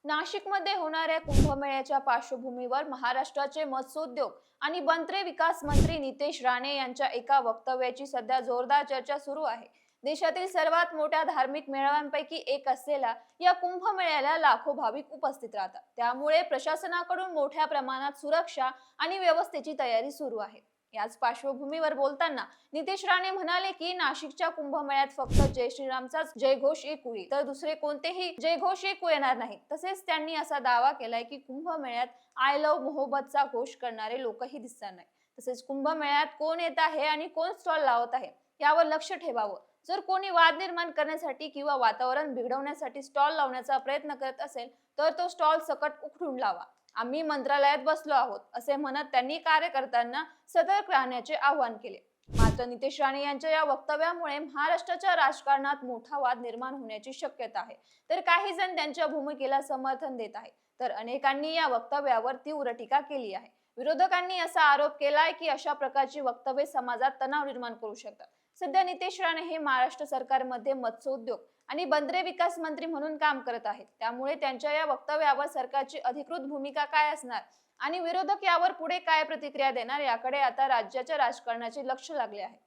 नाशिकमध्ये होणाऱ्या कुंभमेळ्याच्या पार्श्वभूमीवर महाराष्ट्राचे मत्स्योद्योग आणि बंदरे विकास मंत्री नितेश राणे यांच्या एका वक्तव्याची सध्या जोरदार चर्चा सुरू आहे। देशातील सर्वात मोठ्या धार्मिक मेळाव्यांपैकी एक असलेल्या या कुंभमेळ्याला लाखो भाविक उपस्थित राहतात, त्यामुळे प्रशासनाकडून मोठ्या प्रमाणात सुरक्षा आणि व्यवस्थेची तयारी सुरू आहे। याच पार्श्वभूमीवर बोलताना नितेश राणे म्हणाले की नाशिकच्या कुंभमेळ्यात फक्त जय श्रीरामचाच जयघोष ऐकू येईल, तर दुसरे कोणतेही जयघोष ऐकू येणार नाहीत। तसेच त्यांनी असा दावा केलाय की कुंभमेळ्यात आय लव्ह मोहब्बतचा घोष करणारे लोकही दिसणार नाही। तसेच कुंभमेळ्यात कोण येत आहे आणि कोण स्टॉल लावत आहे यावर लक्ष ठेवावं। जर कोणी वाद निर्माण करण्यासाठी किंवा वातावरण बिघडवण्यासाठी स्टॉल लावण्याचा प्रयत्न करत असेल तर तो स्टॉल सकट उखडून लावा। आम्ही मंत्रालयात बसलो आहोत असे म्हणत त्यांनी कार्यकर्त्यांना सतर्क राहण्याचे आवाहन केले। मात्र नितेश राणे यांच्या या वक्तव्यामुळे महाराष्ट्राच्या राजकारणात मोठा वाद निर्माण होण्याची शक्यता आहे। तर काही जण त्यांच्या भूमिकेला समर्थन देत आहेत, तर अनेकांनी या वक्तव्यावर तीव्र टीका केली आहे। विरोधकांनी असा आरोप केलाय की अशा प्रकारची वक्तव्ये समाजात तणाव निर्माण करू शकतात। सध्या नितेश राणे हे महाराष्ट्र सरकारमध्ये मत्स्योद्योग आणि बंदरे विकास मंत्री म्हणून काम करत आहेत, त्यामुळे त्यांच्या या वक्तव्यावर सरकारची अधिकृत भूमिका काय असणार आणि विरोधक यावर पुढे काय प्रतिक्रिया देणार याकडे आता राज्याच्या राजकारणाचे लक्ष लागले आहे।